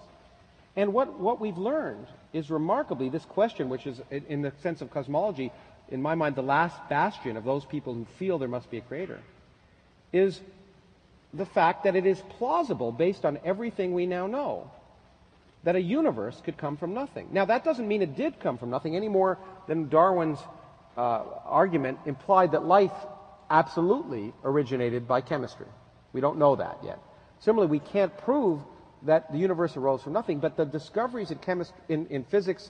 And what we've learned is remarkably this question, which is, in the sense of cosmology, in my mind, the last bastion of those people who feel there must be a creator, is the fact that it is plausible, based on everything we now know, that a universe could come from nothing. Now, that doesn't mean it did come from nothing any more than Darwin's argument implied that life absolutely originated by chemistry. We don't know that yet. Similarly, we can't prove that the universe arose from nothing, but the discoveries in physics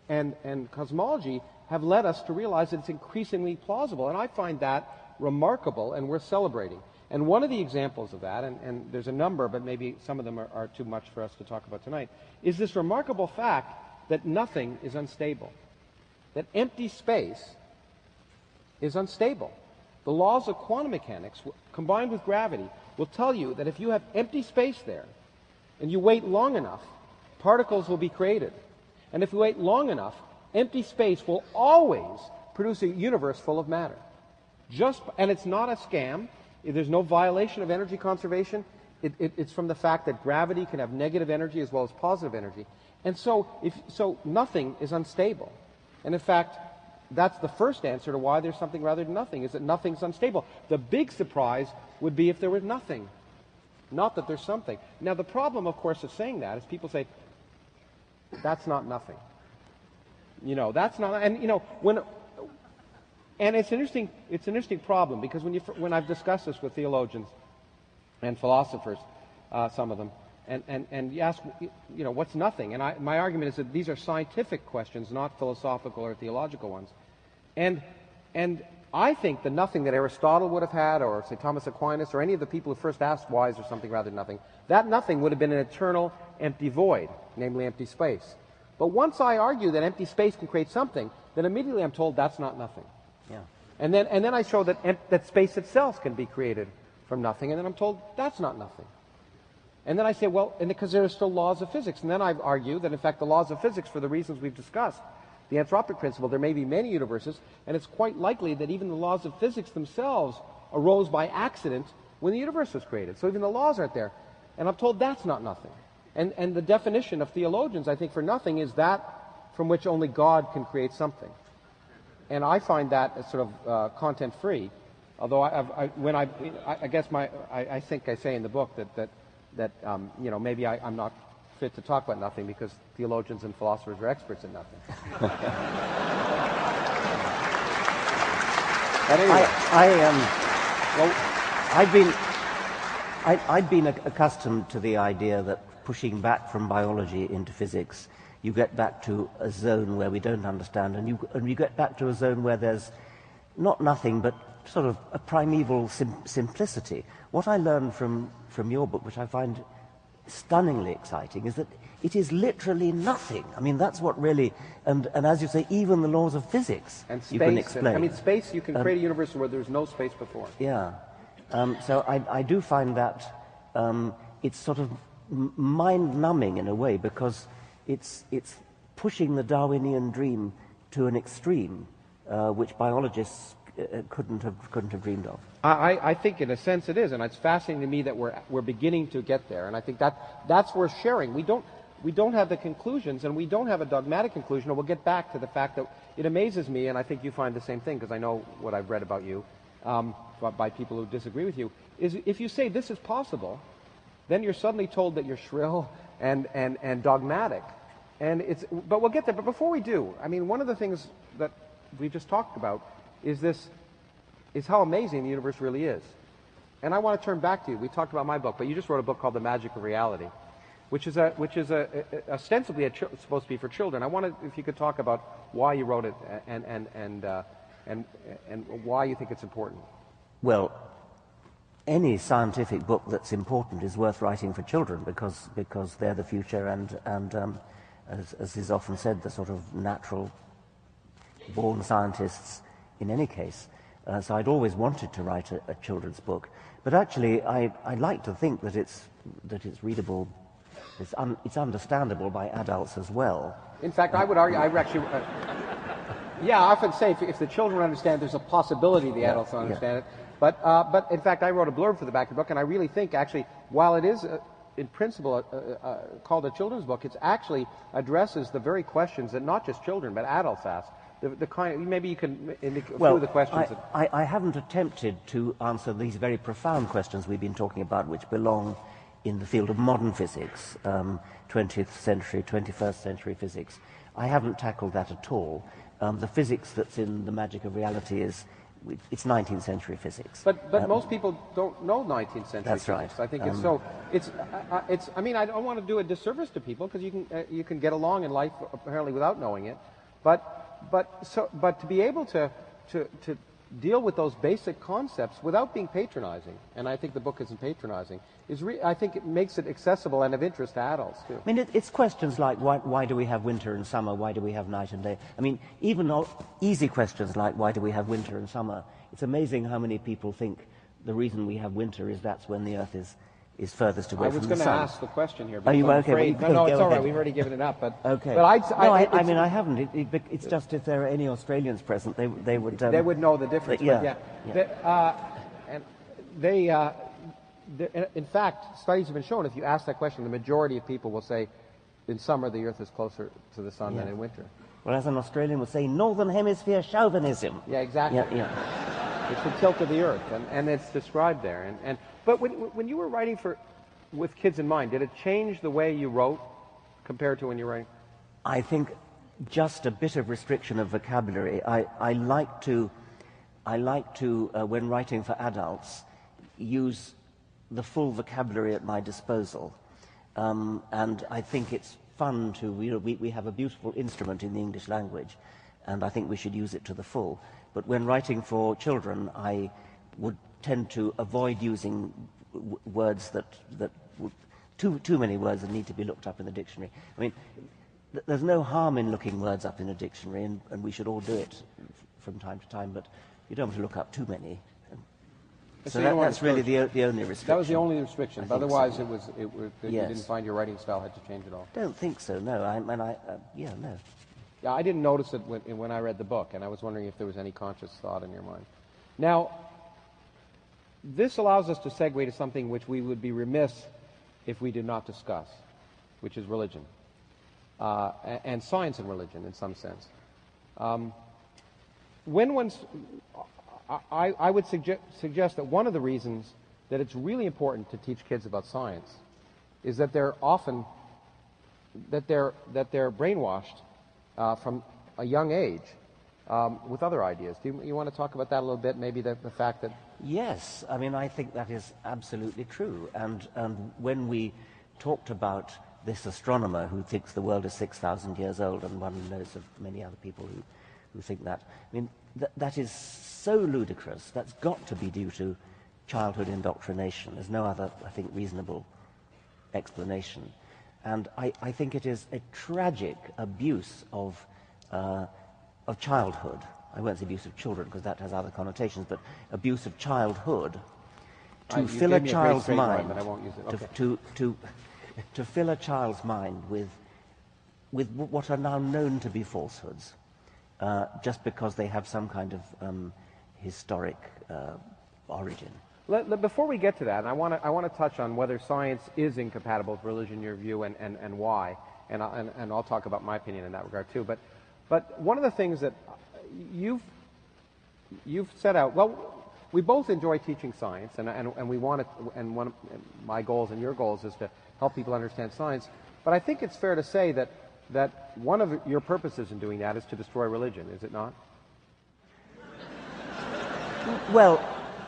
and cosmology have led us to realize that it's increasingly plausible, and I find that remarkable and worth celebrating. And one of the examples of that, and there's a number, but maybe some of them are too much for us to talk about tonight, is this remarkable fact that nothing is unstable, that empty space is unstable. The laws of quantum mechanics, combined with gravity, will tell you that if you have empty space there, and you wait long enough, particles will be created. And if you wait long enough, empty space will always produce a universe full of matter. And it's not a scam. There's no violation of energy conservation. It's from the fact that gravity can have negative energy as well as positive energy. And so nothing is unstable. And in fact, that's the first answer to why there's something rather than nothing, is that nothing's unstable. The big surprise would be if there was nothing. Not that there's something. Now, the problem, of course, of saying that is people say, that's not nothing. That's not, and it's an interesting problem, because when I've discussed this with theologians and philosophers, some of them, and you ask, what's nothing? And my argument is that these are scientific questions, not philosophical or theological ones. And I think the nothing that Aristotle would have had, or say Thomas Aquinas, or any of the people who first asked why is there something rather than nothing, that nothing would have been an eternal empty void, namely empty space. But once I argue that empty space can create something, then immediately I'm told that's not nothing. Yeah. And then I show that space itself can be created from nothing, and then I'm told that's not nothing. And then I say, well, and because there are still laws of physics. And then I argue that, in fact, the laws of physics, for the reasons we've discussed, the anthropic principle, there may be many universes, and it's quite likely that even the laws of physics themselves arose by accident when the universe was created. So even the laws aren't there. And I'm told that's not nothing. And the definition of theologians, I think, for nothing is that from which only God can create something. And I find that as sort of content-free. Although I guess I think I say in the book that maybe I'm not fit to talk about nothing because theologians and philosophers are experts in nothing. But anyway, I'd been accustomed to the idea that pushing back from biology into physics, you get back to a zone where we don't understand, and you get back to a zone where there's not nothing but sort of a primeval simplicity. What I learned from your book, which I find stunningly exciting is that it is literally nothing. I mean, that's what really, and as you say, even the laws of physics and space, you can explain. I mean, space, you can create a universe where there's no space before. Yeah. So I do find that it's sort of mind-numbing in a way, because it's pushing the Darwinian dream to an extreme, which biologists couldn't have dreamed of. I think in a sense it is, and it's fascinating to me that we're beginning to get there, and I think that's worth sharing. We don't have the conclusions, and we don't have a dogmatic conclusion, and we'll get back to the fact that it amazes me, and I think you find the same thing, because I know what I've read about you, by people who disagree with you, is if you say this is possible, then you're suddenly told that you're shrill and dogmatic. But we'll get there. But before we do, I mean, one of the things that we just talked about is how amazing the universe really is. And I want to turn back to you. We talked about my book, but you just wrote a book called The Magic of Reality, which is ostensibly supposed to be for children. I wanted, if you could talk about why you wrote it and why you think it's important. Well, any scientific book that's important is worth writing for children, because they're the future, and as is often said, the sort of natural born scientists in any case. So I'd always wanted to write a children's book, but actually I like to think that it's readable, it's understandable by adults as well. In fact, I would argue, yeah, I often say if the children understand, there's a possibility the adults don't understand it. But in fact, I wrote a blurb for the back of the book, and I really think, actually, while it is in principle called a children's book, it actually addresses the very questions that not just children but adults ask. The kind, maybe you can indicate a few of the questions. I haven't attempted to answer these very profound questions we've been talking about, which belong in the field of modern physics, 20th century, 21st century physics. I haven't tackled that at all. The physics that's in The Magic of Reality it's 19th century physics. But most people don't know 19th century that's physics. Right. I think it's. I mean, I don't want to do a disservice to people, because you can get along in life apparently without knowing it, but to be able to deal with those basic concepts without being patronizing, and I think the book isn't patronizing, I think it makes it accessible and of interest to adults too. I mean, it's questions like why do we have winter and summer? Why do we have night and day? I mean, even easy questions like why do we have winter and summer? It's amazing how many people think the reason we have winter is that's when the Earth is furthest away from the sun. I was going to ask the question here. Are you okay? No, it's all right. We've already given it up. But okay. But I mean, I haven't. It's just if there are any Australians present, they would. They would know the difference. Yeah. In fact, studies have been shown, if you ask that question, the majority of people will say, in summer the Earth is closer to the sun than in winter. Well, as an Australian would say, Northern Hemisphere chauvinism. Yeah, exactly. It's the tilt of the Earth, and it's described there. But when you were writing with kids in mind, did it change the way you wrote compared to when you were writing? I think just a bit of restriction of vocabulary. I like to, when writing for adults, use the full vocabulary at my disposal. And I think it's fun to, we have a beautiful instrument in the English language, and I think we should use it to the full. But when writing for children, I would tend to avoid using words that too many words that need to be looked up in the dictionary. I mean, there's no harm in looking words up in a dictionary, and we should all do it from time to time, but you don't want to look up too many. So that's really the only restriction. That was the only restriction. Otherwise, so. You didn't find your writing style had to change at all. Don't think so. No, no. Yeah, I didn't notice it when I read the book, and I was wondering if there was any conscious thought in your mind. Now, this allows us to segue to something which we would be remiss if we did not discuss, which is religion, and science and religion in some sense. I would suggest that one of the reasons that it's really important to teach kids about science is that they're often that they're brainwashed from a young age with other ideas. Do you want to talk about that a little bit? Maybe the fact that... Yes, I mean, I think that is absolutely true. And when we talked about this astronomer who thinks the world is 6,000 years old, and one knows of many other people who think that, I mean, that is so ludicrous. That's got to be due to childhood indoctrination. There's no other, I think, reasonable explanation. And I think it is a tragic abuse of childhood. I won't say abuse of children because that has other connotations, but abuse of childhood to fill a child's mind, but I won't use it. Okay. to fill a child's mind with what are now known to be falsehoods, just because they have some kind of historic origin. Before we get to that, I want to touch on whether science is incompatible with religion in your view, and why. And I'll talk about my opinion in that regard too. But one of the things that you've set out, well, we both enjoy teaching science, and we want to, and one of my goals and your goals is to help people understand science. But I think it's fair to say that one of your purposes in doing that is to destroy religion, is it not? Well,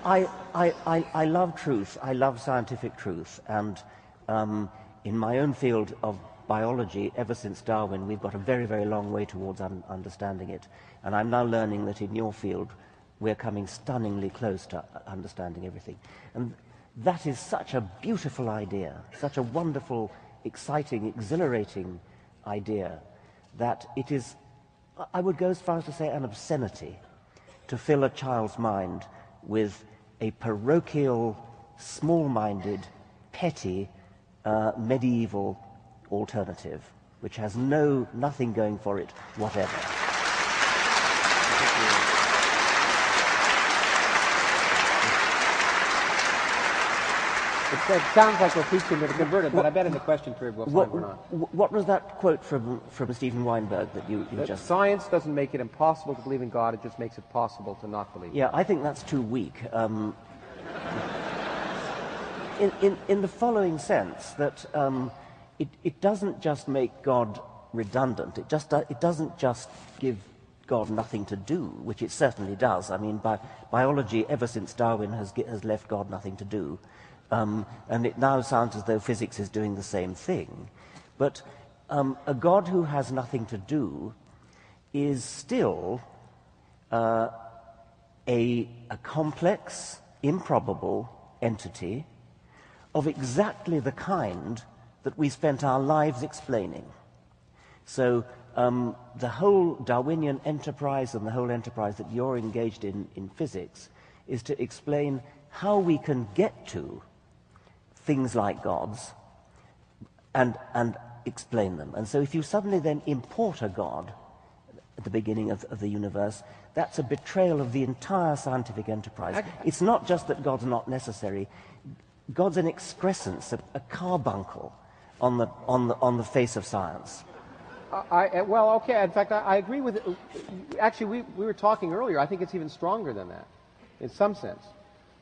I love truth. I love scientific truth. And in my own field of biology, ever since Darwin, we've got a very, very long way towards understanding it. And I'm now learning that in your field, we're coming stunningly close to understanding everything. And that is such a beautiful idea, such a wonderful, exciting, exhilarating idea, that it is, I would go as far as to say, an obscenity to fill a child's mind with a parochial, small-minded, petty, medieval alternative, which has nothing going for it whatever. It sounds like we're preaching to the converted, but I bet in the question period we'll find we're not. What was that quote from Stephen Weinberg that you just... Science doesn't make it impossible to believe in God, it just makes it possible to not believe. Yeah, I think that's too weak. In the following sense, that it doesn't just make God redundant, it doesn't just give God nothing to do, which it certainly does. I mean, biology, ever since Darwin, has left God nothing to do. And it now sounds as though physics is doing the same thing. But a God who has nothing to do is still a complex, improbable entity of exactly the kind that we spent our lives explaining. So the whole Darwinian enterprise and the whole enterprise that you're engaged in physics is to explain how we can get to things like gods and explain them. And so if you suddenly then import a god at the beginning of the universe, that's a betrayal of the entire scientific enterprise. It's not just that God's not necessary. God's an excrescence, a carbuncle on the face of science. Well, okay, in fact, I agree with it. Actually, we were talking earlier, I think it's even stronger than that, in some sense.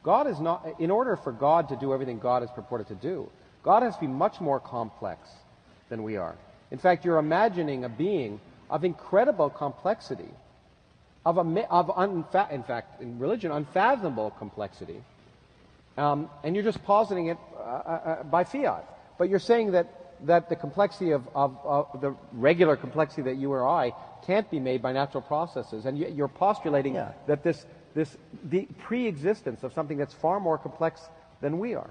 God is not, in order for God to do everything God has purported to do, God has to be much more complex than we are. In fact, you're imagining a being of incredible complexity, in fact, in religion, unfathomable complexity, and you're just positing it by fiat. But you're saying that the complexity of the regular complexity that you or I can't be made by natural processes, and you're postulating that the pre-existence of something that's far more complex than we are.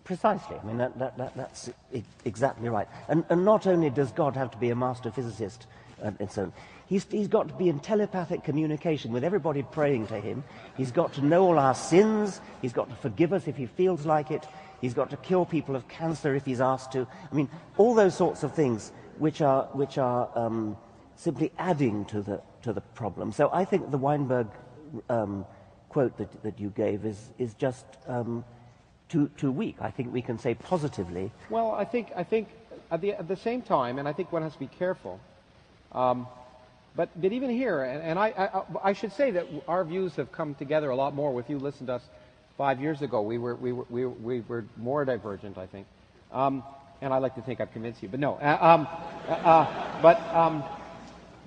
Precisely. I mean, that's exactly right. And not only does God have to be a master physicist and so on, he's got to be in telepathic communication with everybody praying to him. He's got to know all our sins. He's got to forgive us if he feels like it. He's got to cure people of cancer if he's asked to. I mean, all those sorts of things which are simply adding to the problem. So I think the Weinberg quote that you gave is just too weak. I think we can say positively. Well, I think at the same time, and I think one has to be careful. But even here, and I should say that our views have come together a lot more. If you listened to us 5 years ago, we were more divergent, I think. And I like to think I've convinced you, but no.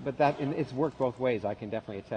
But that it's worked both ways. I can definitely attest.